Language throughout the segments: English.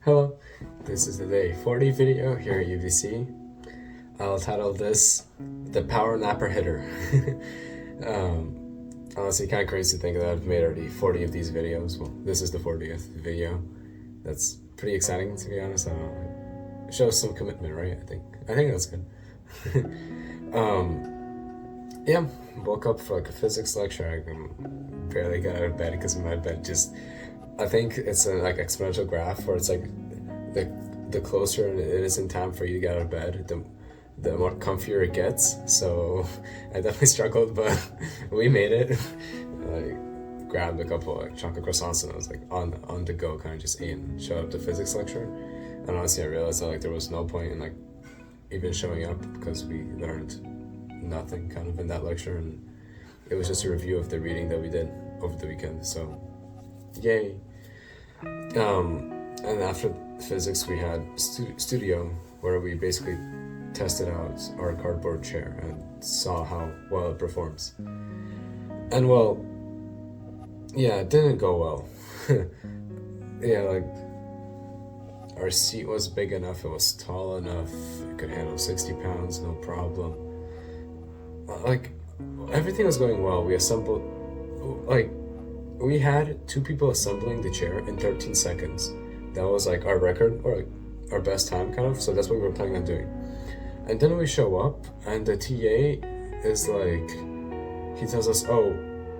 Hello, this is the day 40 video here at UVC. I'll title this The Power Napper Hitter. Honestly, kind of crazy to think that I've made already 40 of these videos. Well, this is the 40th video. That's pretty exciting, to be honest. I don't know. It shows some commitment, right? I think that's good. Yeah, woke up for like a physics lecture. I barely got out of bed because my bed just, I think it's a like exponential graph where it's like the closer it is in time for you to get out of bed, the more comfier it gets. So I definitely struggled, but we made it. I grabbed a couple like chocolate croissants and I was like on the go, kind of just ate and showed up to physics lecture. And honestly, I realized that like there was no point in like even showing up because we learned nothing kind of in that lecture, and it was just a review of the reading that we did over the weekend. So yay. And after physics we had studio where we basically tested out our cardboard chair and saw how well it performs. And well, yeah, it didn't go well. Yeah, like our seat was big enough, it was tall enough, it could handle 60 pounds, no problem. Like, everything was going well. We assembled, like, we had 2 people assembling the chair in 13 seconds. That was like our record, or like our best time, kind of. So that's what we were planning on doing. And then we show up, and the TA is like, he tells us, oh,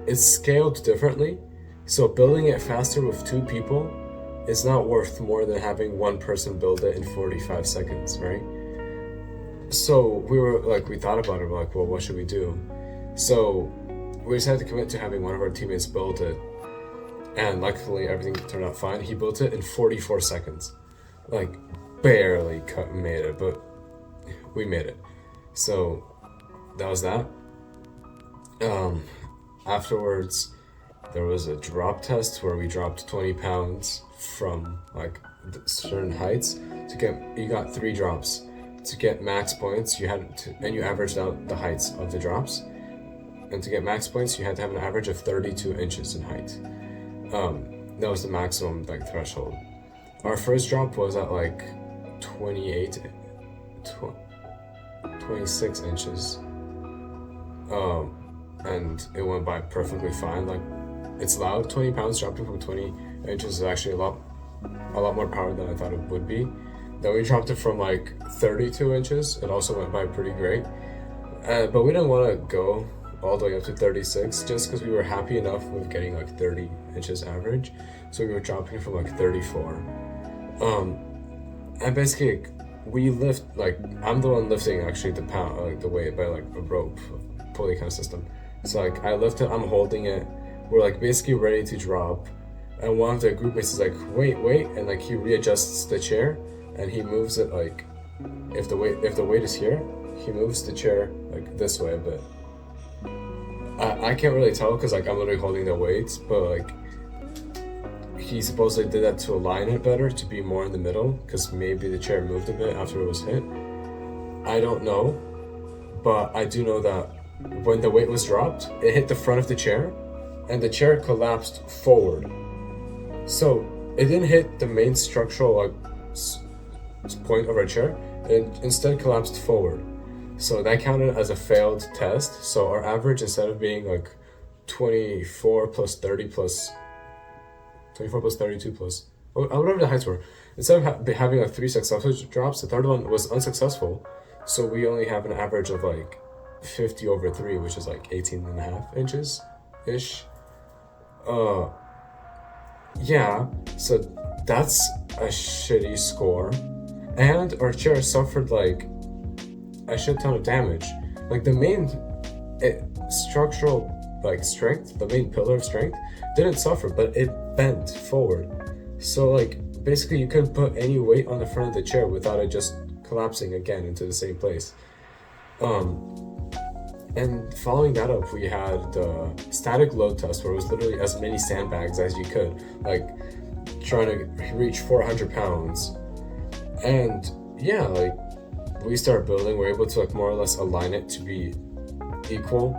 it's scaled differently. So building it faster with 2 people is not worth more than having 1 person build it in 45 seconds, right? So we thought about it, we're like, well, what should we do? So we decided to commit to having one of our teammates build it. And luckily everything turned out fine. He built it in 44 seconds. Like, barely made it, but we made it. So that was that. Afterwards, there was a drop test where we dropped 20 pounds from like certain heights. You got 3 drops. To get max points, you averaged out the heights of the drops. And to get max points, you had to have an average of 32 inches in height. That was the maximum like threshold. Our first drop was at like 26 inches. And it went by perfectly fine. Like, it's loud. 20 pounds dropping from 20 inches is actually a lot more power than I thought it would be. Then we dropped it from like 32 inches. It also went by pretty great. But we didn't want to go all the way up to 36 just because we were happy enough with getting like 30 inches average. So we were dropping from like 34. And basically we lift, like, I'm the one lifting actually the weight by like a rope pulley kind of system. So like I lift it, I'm holding it, we're like basically ready to drop, and one of the group mates is like, wait, and like he readjusts the chair and he moves it like, if the weight is here, he moves the chair like this way a bit. I can't really tell because like I'm literally holding the weight, but like he supposedly did that to align it better, to be more in the middle, because maybe the chair moved a bit after it was hit. I don't know, but I do know that when the weight was dropped, it hit the front of the chair and the chair collapsed forward. So it didn't hit the main structural like point of our chair, it instead collapsed forward. So that counted as a failed test. So our average, instead of being like 24 plus 32 plus whatever the heights were, instead of having like 3 successful drops, the third one was unsuccessful. So we only have an average of like 50 over 3, which is like 18.5 inches ish. Yeah, so that's a shitty score. And our chair suffered like a shit ton of damage. Like the main structural like strength, the main pillar of strength didn't suffer, but it bent forward. So like basically you couldn't put any weight on the front of the chair without it just collapsing again into the same place. And following that up, we had the static load test where it was literally as many sandbags as you could, like trying to reach 400 pounds. And yeah, like we start building, we're able to like more or less align it to be equal.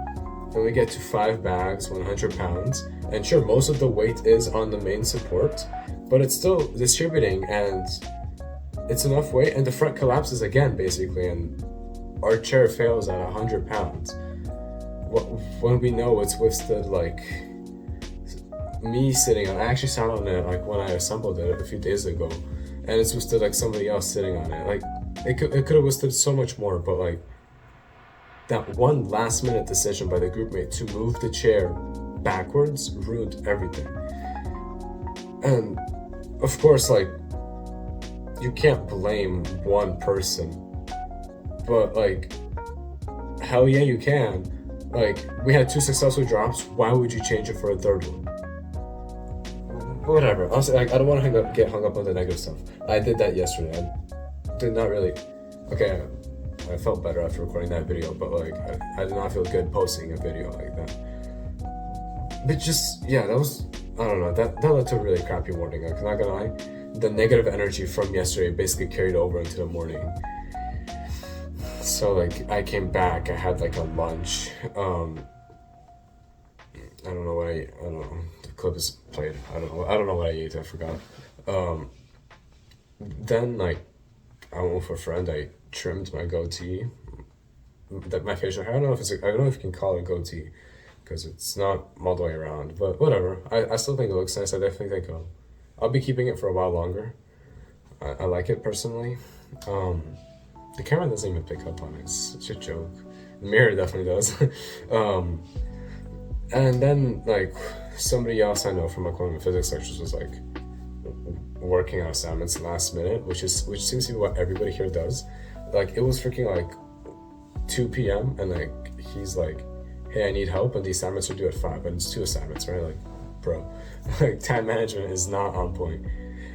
And we get to 5 bags, 100 pounds. And sure, most of the weight is on the main support, but it's still distributing and it's enough weight, and the front collapses again basically, and our chair fails at 100 pounds. When we know it's withstood like me sitting on, I actually sat on it like when I assembled it a few days ago, and it's withstood like somebody else sitting on it. Like it could have withstood so much more, but like that one last minute decision by the group mate to move the chair backwards ruined everything. And of course, like, you can't blame one person, but like, hell yeah, you can. Like, we had 2 successful drops. Why would you change it for a third one? Whatever. Honestly, like, I don't want to get hung up on the negative stuff. I did that yesterday. I did not really. Okay, I felt better after recording that video, but like, I did not feel good posting a video like that. But just, yeah, that was, I don't know, that led to a really crappy morning. Like, I'm not gonna lie, the negative energy from yesterday basically carried over into the morning. So like, I came back, I had like a lunch. I don't know what I don't know. The clip is played. I don't know what I ate. I forgot. Then like, I went with a friend. I trimmed my goatee. My facial hair. I don't know if you can call it goatee, because it's not all the way around. But whatever. I still think it looks nice. I definitely think I'll be keeping it for a while longer. I like it personally. The camera doesn't even pick up on it. It's such a joke. The mirror definitely does. And then like, somebody else I know from like one of the physics lectures was like working on assignments last minute, which seems to be what everybody here does. Like, it was freaking like 2 p.m. and like, he's like, hey, I need help, and the assignments are due at 5, and it's 2 assignments, right? Like, bro, like, time management is not on point.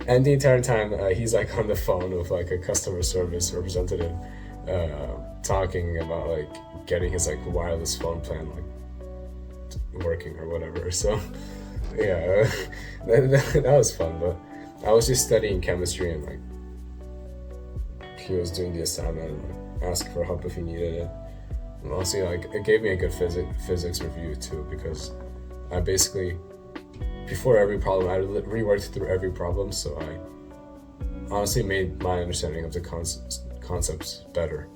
And the entire time he's like on the phone with like a customer service representative, talking about like getting his like wireless phone plan like working or whatever. So yeah, that was fun. But I was just studying chemistry, and like, he was doing the assignment and like, asked for help if he needed it. And honestly, like, it gave me a good physics review too, because I basically, before every problem, I reworked through every problem, so I honestly made my understanding of the concepts better.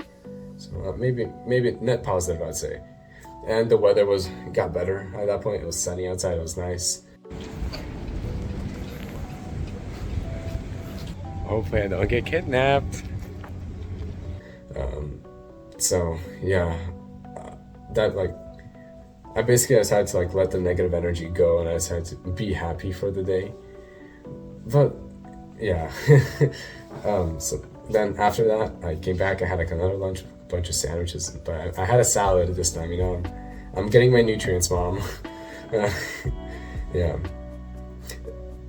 So maybe net positive, I'd say. And the weather got better at that point. It was sunny outside. It was nice. Hopefully I don't get kidnapped. So yeah, that like, I basically decided to like let the negative energy go, and I decided to be happy for the day. But yeah, so then after that, I came back. I had like another lunch, a bunch of sandwiches, but I had a salad this time. You know, I'm getting my nutrients, mom. Yeah.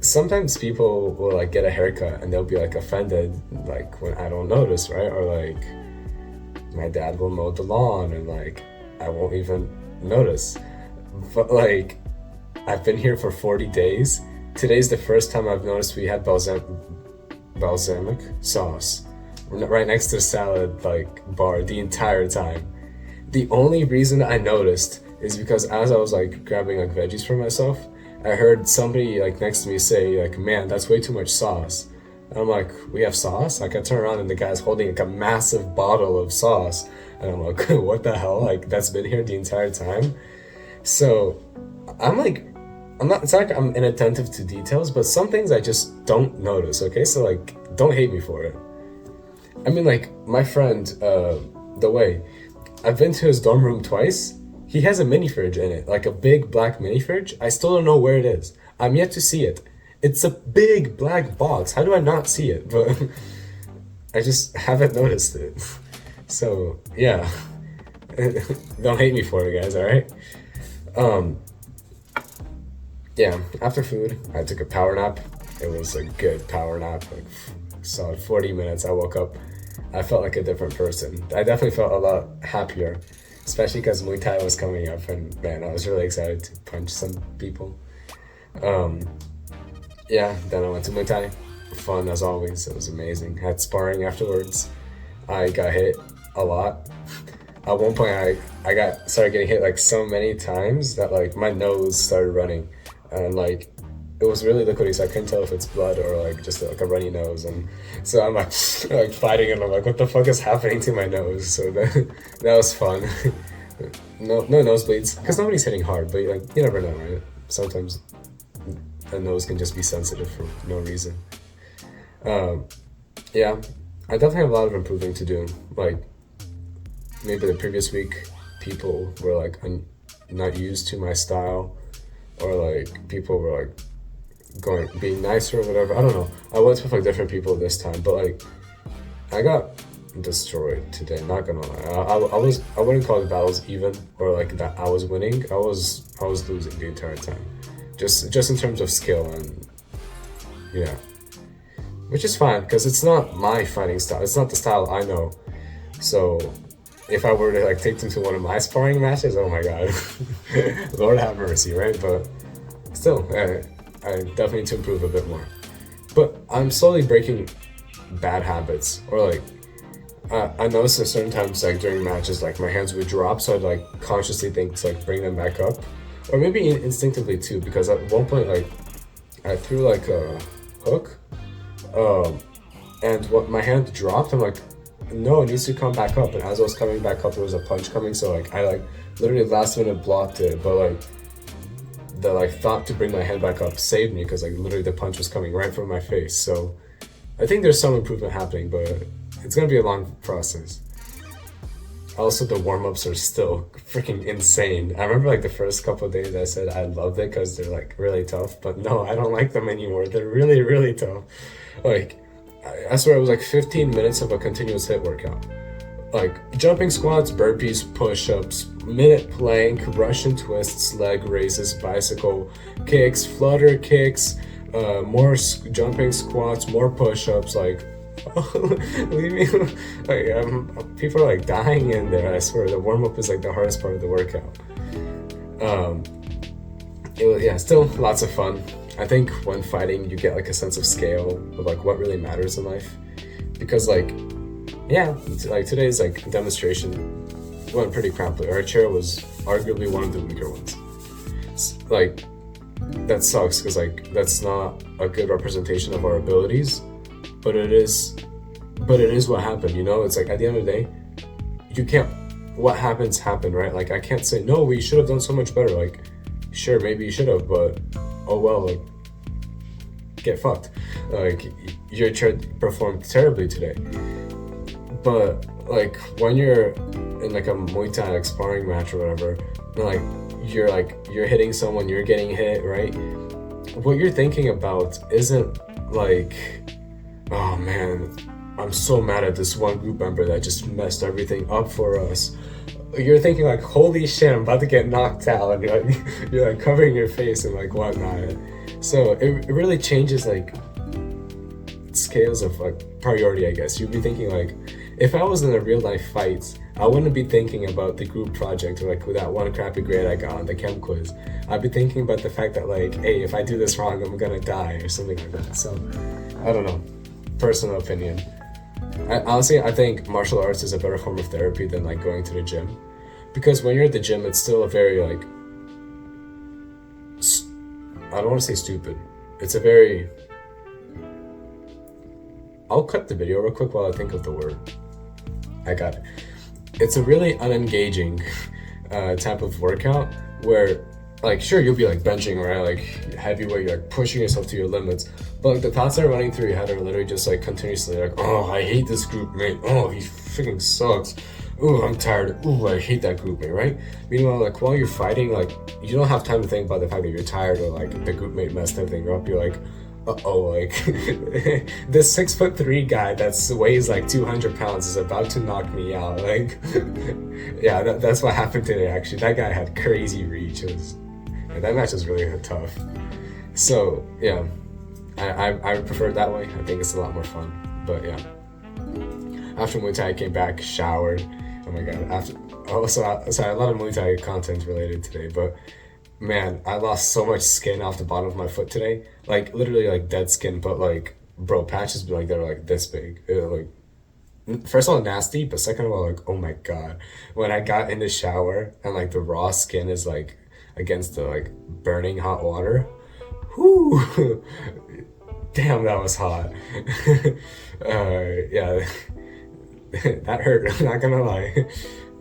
Sometimes people will like get a haircut and they'll be like offended, like when I don't notice, right? Or like, my dad will mow the lawn and like, I won't even notice. But like, I've been here for 40 days. Today's the first time I've noticed we had balsamic sauce right next to the salad like bar the entire time. The only reason I noticed is because as I was like grabbing like veggies for myself, I heard somebody like next to me say like, man, that's way too much sauce. And I'm like, we have sauce? Like, I turn around and the guy's holding like a massive bottle of sauce. And I'm like, what the hell? Like, that's been here the entire time? So I'm like, it's not like I'm inattentive to details, but some things I just don't notice, okay? So like, don't hate me for it. I mean, like, my friend, The Way, I've been to his dorm room twice. He has a mini fridge in it, like a big black mini fridge. I still don't know where it is. I'm yet to see it. It's a big black box. How do I not see it? But I just haven't noticed it. So yeah, don't hate me for it, guys. All right. Yeah. After food, I took a power nap. It was a good power nap, like solid 40 minutes. I woke up. I felt like a different person. I definitely felt a lot happier, especially because Muay Thai was coming up, and man, I was really excited to punch some people. Yeah, then I went to Muay Thai. Fun as always. It was amazing. Had sparring afterwards. I got hit a lot. At one point, I started getting hit like so many times that like my nose started running, and like it was really liquidy, so I couldn't tell if it's blood or like just like a runny nose. And so I'm like, like fighting, and I'm like, what the fuck is happening to my nose? So that was fun. No nosebleeds, because nobody's hitting hard, but like you never know, right? Sometimes a nose can just be sensitive for no reason. Um, yeah, I definitely have a lot of improving to do. Like maybe the previous week, people were like not used to my style, or like people were like going being nicer or whatever. I don't know. I went with like different people this time, but like I got destroyed today. Not gonna lie. I wouldn't call the battles even or like that I was winning. I was losing the entire time. Just in terms of skill and yeah, which is fine because it's not my fighting style. It's not the style I know. So if I were to like take them to one of my sparring matches, oh my god, Lord have mercy, right? But still, I definitely need to improve a bit more. But I'm slowly breaking bad habits, or like I noticed at certain times, like during matches, like my hands would drop, so I'd like consciously think to like bring them back up, or maybe instinctively too, because at one point like I threw like a hook, um, and what my hand dropped. I'm like, no, it needs to come back up. And as I was coming back up, there was a punch coming, so like I like literally last minute blocked it, but like the like thought to bring my hand back up saved me because like literally the punch was coming right from my face. So I think there's some improvement happening, but it's gonna be a long process. Also, the warm-ups are still freaking insane. I remember like the first couple of days I said I loved it because they're like really tough, but no, I don't like them anymore. They're really, really tough. Like, I swear it was like 15 minutes of a continuous hit workout. Like jumping squats, burpees, push-ups, minute plank, Russian twists, leg raises, bicycle kicks, flutter kicks, more jumping squats, more push-ups. Like, leave me. Like, people are like dying in there. I swear, the warm-up is like the hardest part of the workout. Um, it was, yeah, still lots of fun. I think when fighting, you get like a sense of scale of like what really matters in life, because like yeah, like today's like demonstration went pretty cramply. Our chair was arguably one of the weaker ones. Like that sucks because like that's not a good representation of our abilities, but it is, what happened. You know, it's like at the end of the day, you can't. What happens happened, right? Like I can't say no. We should have done so much better. Like sure, maybe you should have, but oh well. Like get fucked. Like your chair performed terribly today. But like when you're in like a Muay Thai like sparring match or whatever, like you're hitting someone, you're getting hit, right? What you're thinking about isn't like, oh man, I'm so mad at this one group member that just messed everything up for us. You're thinking like, holy shit, I'm about to get knocked out, and you're like covering your face and like whatnot. So it really changes like scales of like priority, I guess. You'd be thinking like, if I was in a real life fight, I wouldn't be thinking about the group project or like that one crappy grade I got on the chem quiz. I'd be thinking about the fact that like, hey, if I do this wrong, I'm gonna die or something like that. So I don't know, personal opinion. Honestly, I think martial arts is a better form of therapy than like going to the gym, because when you're at the gym, it's still a very like, I don't want to say stupid. It's a very, I'll cut the video real quick while I think of the word. I got it. It's a really unengaging type of workout where, like, sure, you'll be like benching, right? Like heavyweight, you're like pushing yourself to your limits. But like the thoughts that are running through your head are literally just like continuously like, oh, I hate this group mate. Oh, he freaking sucks. Ooh, I'm tired. Ooh, I hate that group mate, right? Meanwhile, like while you're fighting, like you don't have time to think about the fact that you're tired or like the group mate messed everything up. You're like, uh-oh, like this 6'3" guy that weighs like 200 pounds is about to knock me out. Like, yeah, that's what happened today. Actually, that guy had crazy reach. And that match was really tough. So yeah, I prefer it that way. I think it's a lot more fun. But yeah, after Muay Thai, I came back, showered. Oh my god! Sorry, a lot of Muay Thai content related today, but. Man, I lost so much skin off the bottom of my foot today. Like, literally, like, dead skin, but, like, bro, patches, like, they were, like, this big. They were, like, first of all, nasty, but second of all, like, oh my god. When I got in the shower and, like, the raw skin is, like, against the, like, burning hot water, Whoo! Damn, that was hot. Yeah, that hurt. I'm not gonna lie,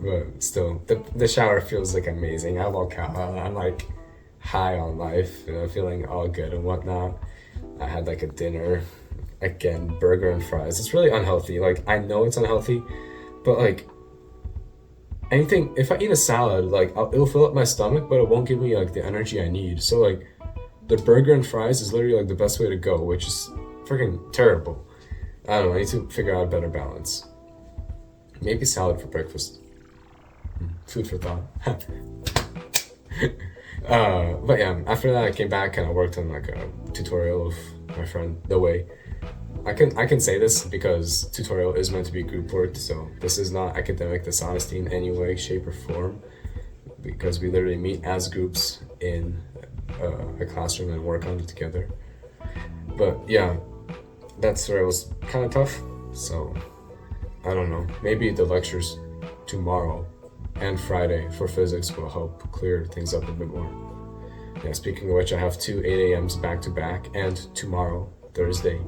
but still, the shower feels like amazing. I walk out, I'm like high on life, feeling all good and whatnot. I had like a dinner, again, burger and fries. It's really unhealthy. Like I know it's unhealthy, but like anything, if I eat a salad, like it'll fill up my stomach, but it won't give me like the energy I need. So like the burger and fries is literally like the best way to go, which is freaking terrible. I don't know. I need to figure out a better balance. Maybe salad for breakfast. Food for thought. But yeah, after that I came back and I worked on like a tutorial of my friend The Way. I can say this because tutorial is meant to be group work, so this is not academic dishonesty in any way, shape, or form, because we literally meet as groups in a classroom and work on it together. But yeah, that's where it was kind of tough. So I don't know. Maybe the lectures tomorrow and Friday for physics will help clear things up a bit more. Yeah, speaking of which, I have two 8 a.m.s back to back, and tomorrow, Thursday,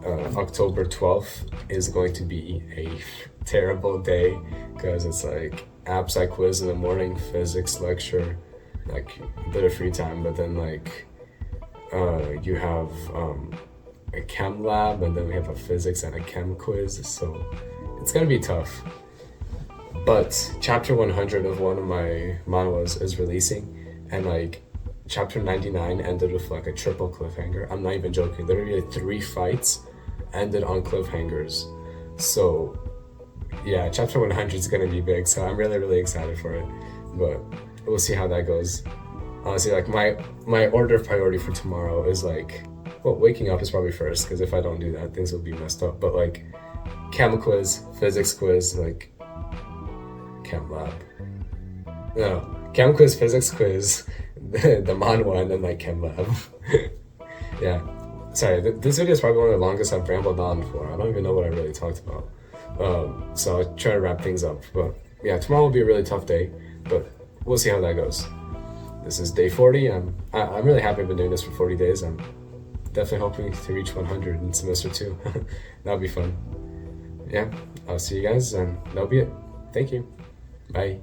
October 12th, is going to be a terrible day because it's like app sci quiz in the morning, physics lecture, like a bit of free time, but then like you have a chem lab, and then we have a physics and a chem quiz, so it's gonna be tough. But chapter 100 of one of my manhwas is releasing, and like chapter 99 ended with like a triple cliffhanger. I'm not even joking. Literally 3 fights ended on cliffhangers. So yeah, chapter 100 is gonna be big, so I'm really, really excited for it. But we'll see how that goes. Honestly, like my order of priority for tomorrow is like, well, waking up is probably first, because if I don't do that, things will be messed up. But like chem quiz, physics quiz, like chem lab. No, chem quiz, physics quiz, the manhwa, and then like chem lab. Yeah. Sorry, this video is probably one of the longest I've rambled on for. I don't even know what I really talked about. So I'll try to wrap things up. But yeah, tomorrow will be a really tough day, but we'll see how that goes. This is day 40. I'm really happy I've been doing this for 40 days. I'm definitely hoping to reach 100 in semester 2. That'll be fun. Yeah, I'll see you guys, and that'll be it. Thank you. Bye.